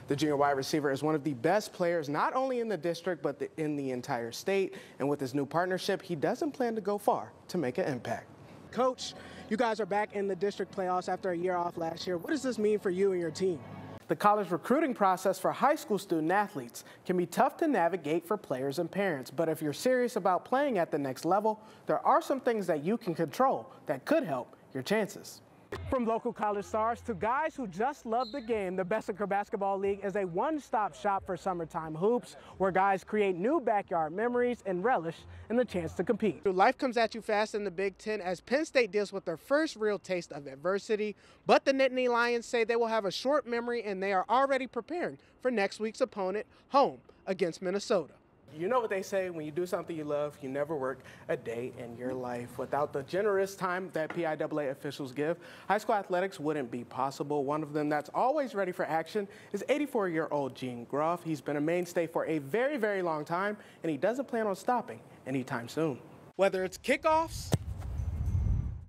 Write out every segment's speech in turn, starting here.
The junior wide receiver is one of the best players not only in the district but in the entire state. And with his new partnership, he doesn't plan to go far to make an impact. Coach, you guys are back in the district playoffs after a year off last year. What does this mean for you and your team? The college recruiting process for high school student athletes can be tough to navigate for players and parents. But if you're serious about playing at the next level, there are some things that you can control that could help your chances. From local college stars to guys who just love the game, the Besseker Basketball League is a one-stop shop for summertime hoops, where guys create new backyard memories and relish in the chance to compete. Life comes at you fast in the Big Ten as Penn State deals with their first real taste of adversity, but the Nittany Lions say they will have a short memory and they are already preparing for next week's opponent, home against Minnesota. You know what they say, when you do something you love, you never work a day in your life. Without the generous time that PIAA officials give, high school athletics wouldn't be possible. One of them that's always ready for action is 84-year-old Gene Groff. He's been a mainstay for a very, very long time, and he doesn't plan on stopping anytime soon. Whether it's kickoffs,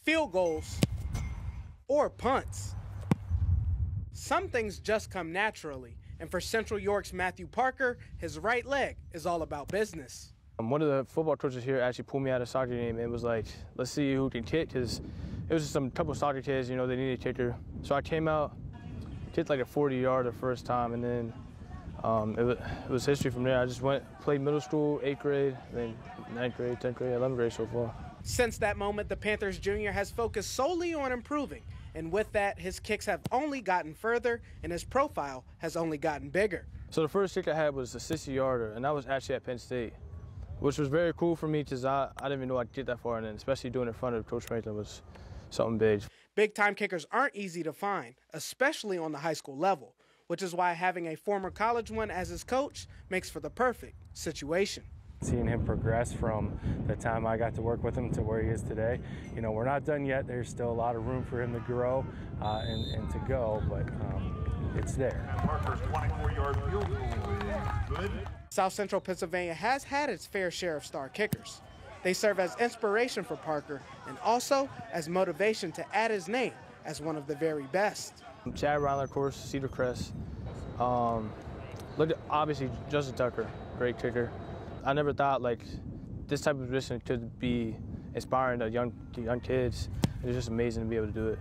field goals, or punts, some things just come naturally. And for Central York's Matthew Parker, his right leg is all about business. One of the football coaches here actually pulled me out of soccer game. It was like, let's see who can kick, because it was just some couple soccer kids, you know, they needed a kicker. So I came out, kicked like a 40-yarder the first time, and then it was history from there. I just played middle school, 8th grade, then 9th grade, 10th grade, 11th grade so far. Since that moment, the Panthers junior has focused solely on improving. And with that, his kicks have only gotten further, and his profile has only gotten bigger. So the first kick I had was a 60-yarder, and that was actually at Penn State, which was very cool for me because I didn't even know I'd get that far, and then especially doing it in front of Coach Franklin was something big. Big-time kickers aren't easy to find, especially on the high school level, which is why having a former college one as his coach makes for the perfect situation. Seeing him progress from the time I got to work with him to where he is today, you know, we're not done yet. There's still a lot of room for him to grow and to go, but it's there. Parker's 24-yard field goal is good. South Central Pennsylvania has had its fair share of star kickers. They serve as inspiration for Parker and also as motivation to add his name as one of the very best. Chad Ryler, of course, Cedar Crest. Look at, obviously, Justin Tucker, great kicker. I never thought like this type of position could be inspiring to young kids. It's just amazing to be able to do it.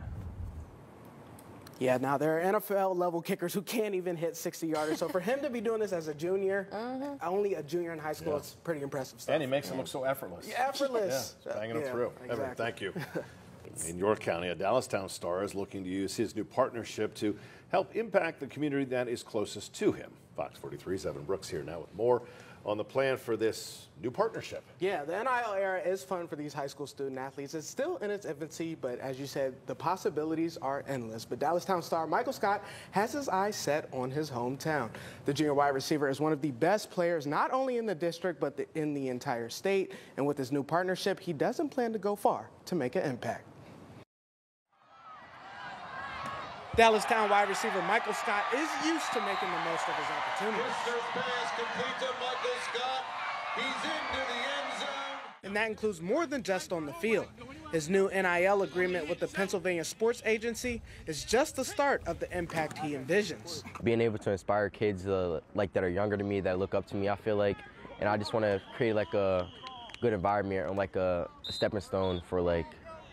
Yeah, now there are NFL-level kickers who can't even hit 60-yarders. So for him to be doing this as a junior, only a junior in high school, it's pretty impressive stuff. And he makes it look so effortless. Yeah, effortless. Yeah, banging them through. Exactly. Evan, thank you. In York County, a Dallastown star is looking to use his new partnership to help impact the community that is closest to him. Fox 43's Evan Brooks here now with more on the plan for this new partnership. Yeah, the NIL era is fun for these high school student athletes. It's still in its infancy, but as you said, the possibilities are endless. But Dallastown star Michael Scott has his eyes set on his hometown. The junior wide receiver is one of the best players not only in the district, but in the entire state. And with his new partnership, he doesn't plan to go far to make an impact. Dallastown wide receiver Michael Scott is used to making the most of his opportunities. Pass complete to Michael Scott. He's into the end zone. And that includes more than just on the field. His new NIL agreement with the Pennsylvania Sports Agency is just the start of the impact he envisions. Being able to inspire kids like that are younger than me, that look up to me, I feel like, and I just want to create like a good environment and like a stepping stone for like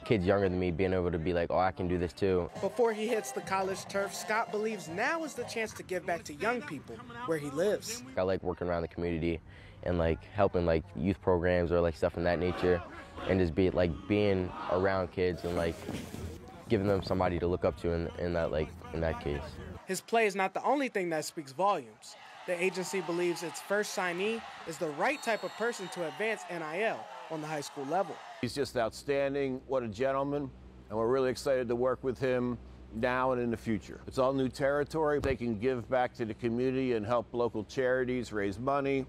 kids younger than me being able to be like, oh, I can do this too. Before he hits the college turf, Scott believes now is the chance to give back to young people where he lives. I like working around the community and like helping like youth programs or like stuff in that nature, and just being around kids and like giving them somebody to look up to in that case. His play is not the only thing that speaks volumes. The agency believes its first signee is the right type of person to advance NIL on the high school level. He's just outstanding. What a gentleman. And we're really excited to work with him now and in the future. It's all new territory. They can give back to the community and help local charities raise money,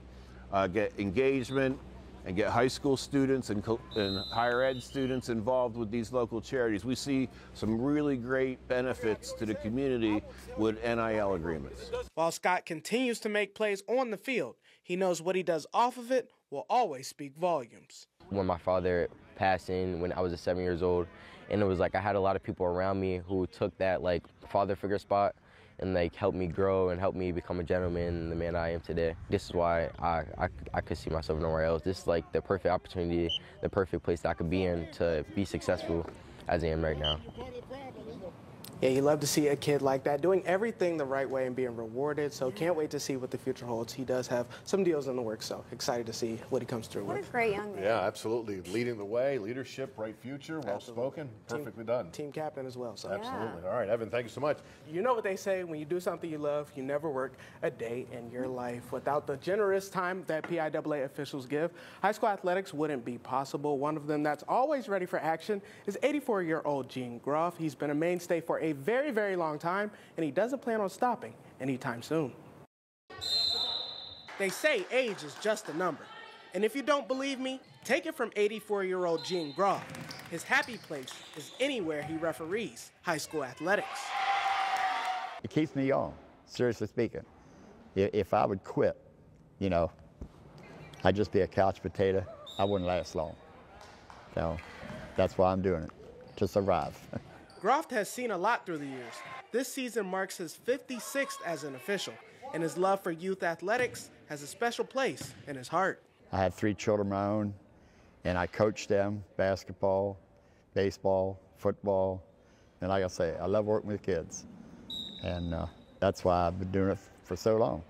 get engagement, and get high school students and higher ed students involved with these local charities. We see some really great benefits to the community with NIL agreements. While Scott continues to make plays on the field, he knows what he does off of it will always speak volumes. When my father passed when I was 7 years old, and it was like I had a lot of people around me who took that like father figure spot, and like helped me grow and helped me become a gentleman and the man I am today. This is why I could see myself nowhere else. This is like the perfect opportunity, the perfect place that I could be in to be successful as I am right now. Yeah, you love to see a kid like that doing everything the right way and being rewarded. So can't wait to see what the future holds. He does have some deals in the works, so excited to see what he comes through with. What a great young man. Yeah, absolutely. Leading the way, leadership, bright future, well spoken, perfectly done. Team captain as well. So. Absolutely. All right, Evan, thank you so much. You know what they say, when you do something you love, you never work a day in your life. Without the generous time that PIAA officials give, high school athletics wouldn't be possible. One of them that's always ready for action is 84-year-old Gene Groff. He's been a mainstay for a very, very long time, and he doesn't plan on stopping anytime soon. They say age is just a number. And if you don't believe me, take it from 84-year-old Gene Groff. His happy place is anywhere he referees high school athletics. It keeps me on, seriously speaking. If I would quit, you know, I'd just be a couch potato. I wouldn't last long. So that's why I'm doing it, to survive. Groff has seen a lot through the years. This season marks his 56th as an official, and his love for youth athletics has a special place in his heart. I had 3 children of my own, and I coached them, basketball, baseball, football, and like I say, I love working with kids, and that's why I've been doing it for so long.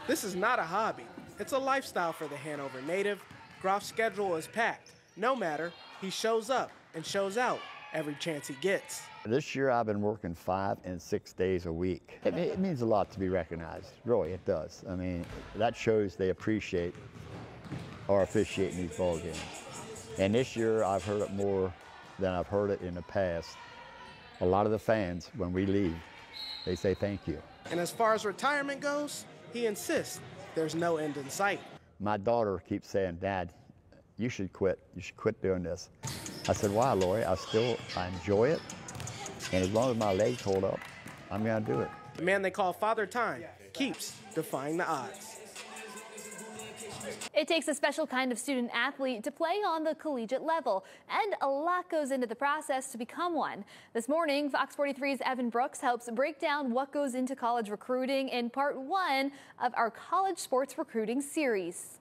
This is not a hobby. It's a lifestyle for the Hanover native. Groff's schedule is packed. No matter, he shows up and shows out every chance he gets. This year I've been working 5 and 6 days a week. It means a lot to be recognized, really, it does. I mean, that shows they appreciate our officiating these ball games. And this year I've heard it more than I've heard it in the past. A lot of the fans, when we leave, they say thank you. And as far as retirement goes, he insists there's no end in sight. My daughter keeps saying, Dad, you should quit. You should quit doing this. I said, why, Lori? I enjoy it. And as long as my legs hold up, I'm going to do it. The man they call Father Time keeps defying the odds. It takes a special kind of student athlete to play on the collegiate level, and a lot goes into the process to become one. This morning, Fox 43's Evan Brooks helps break down what goes into college recruiting in part 1 of our college sports recruiting series.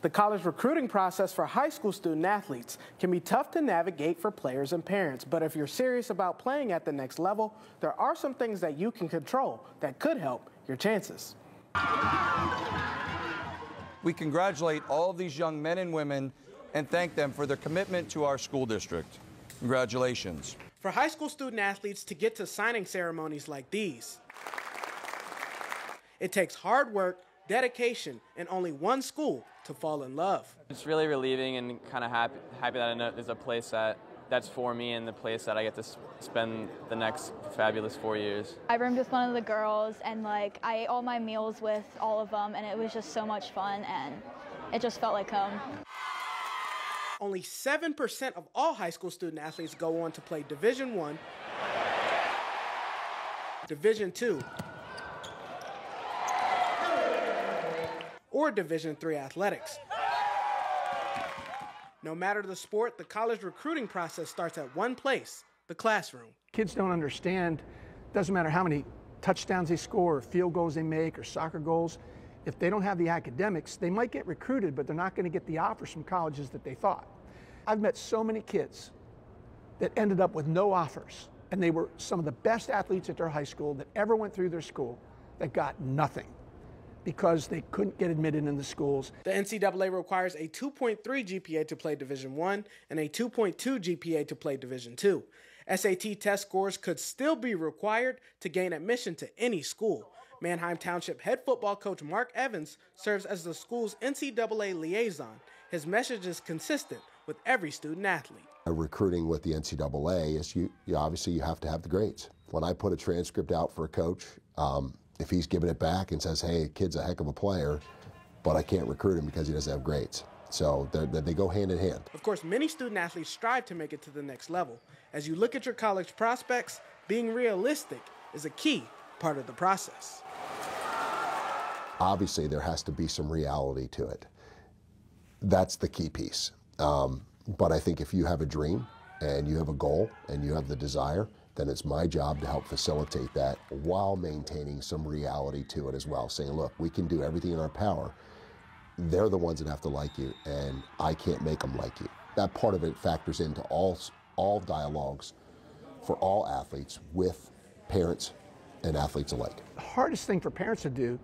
The college recruiting process for high school student athletes can be tough to navigate for players and parents, but if you're serious about playing at the next level, there are some things that you can control that could help your chances. We congratulate all of these young men and women and thank them for their commitment to our school district. Congratulations. For high school student athletes to get to signing ceremonies like these, it takes hard work, dedication, and only one school to fall in love. It's really relieving and kind of happy that I know there's a place that's for me and the place that I get to spend the next fabulous 4 years. I roomed with one of the girls, and like I ate all my meals with all of them, and it was just so much fun, and it just felt like home. Only 7% of all high school student athletes go on to play Division I, Division II, or Division III athletics. No matter the sport, the college recruiting process starts at one place, the classroom. Kids don't understand, doesn't matter how many touchdowns they score or field goals they make or soccer goals, if they don't have the academics, they might get recruited, but they're not going to get the offers from colleges that they thought. I've met so many kids that ended up with no offers, and they were some of the best athletes at their high school that ever went through their school that got nothing, because they couldn't get admitted in the schools. The NCAA requires a 2.3 GPA to play Division I and a 2.2 GPA to play Division II. SAT test scores could still be required to gain admission to any school. Manheim Township head football coach Mark Evans serves as the school's NCAA liaison. His message is consistent with every student athlete. Recruiting with the NCAA is obviously you have to have the grades. When I put a transcript out for a coach, if he's giving it back and says, hey, kid's a heck of a player, but I can't recruit him because he doesn't have grades. So they go hand in hand. Of course, many student athletes strive to make it to the next level. As you look at your college prospects, being realistic is a key part of the process. Obviously, there has to be some reality to it. That's the key piece. But I think if you have a dream and you have a goal and you have the desire then it's my job to help facilitate that while maintaining some reality to it as well, saying, look, we can do everything in our power. They're the ones that have to like you, and I can't make them like you. That part of it factors into all dialogues for all athletes with parents and athletes alike. The hardest thing for parents to do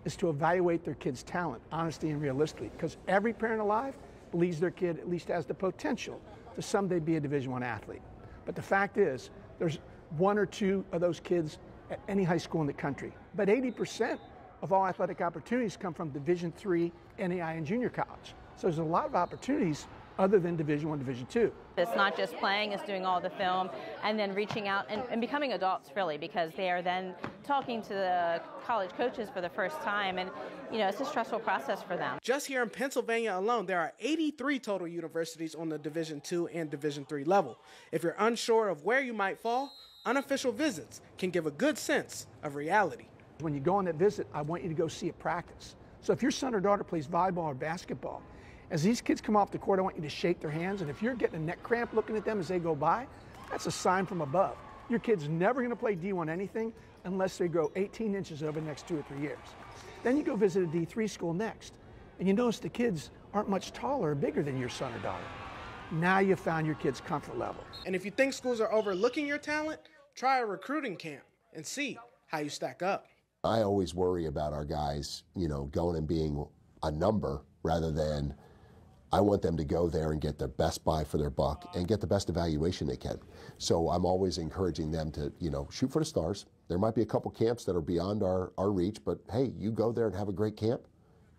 is to evaluate their kid's talent, honestly and realistically, because every parent alive believes their kid at least has the potential to someday be a Division I athlete. But the fact is, there's one or two of those kids at any high school in the country. But 80% of all athletic opportunities come from Division III, NAI, and junior college. So there's a lot of opportunities other than Division I, Division II. It's not just playing, it's doing all the film and then reaching out and becoming adults, really, because they are then talking to the college coaches for the first time, and it's a stressful process for them. Just here in Pennsylvania alone, there are 83 total universities on the Division II and Division III level. If you're unsure of where you might fall, unofficial visits can give a good sense of reality. When you go on that visit, I want you to go see a practice. So if your son or daughter plays volleyball or basketball, as these kids come off the court, I want you to shake their hands, and if you're getting a neck cramp looking at them as they go by, that's a sign from above. Your kid's never going to play D1 anything unless they grow 18 inches over the next 2 or 3 years. Then you go visit a D3 school next, and you notice the kids aren't much taller or bigger than your son or daughter. Now you've found your kid's comfort level. And if you think schools are overlooking your talent, try a recruiting camp and see how you stack up. I always worry about our guys, going and being a number rather than I want them to go there and get their best buy for their buck and get the best evaluation they can. So I'm always encouraging them to, shoot for the stars. There might be a couple camps that are beyond our reach, but hey, you go there and have a great camp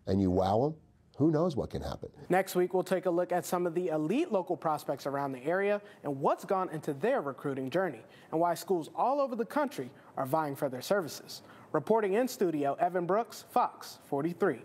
and you wow them, who knows what can happen. Next week, we'll take a look at some of the elite local prospects around the area and what's gone into their recruiting journey and why schools all over the country are vying for their services. Reporting in studio, Evan Brooks, Fox 43.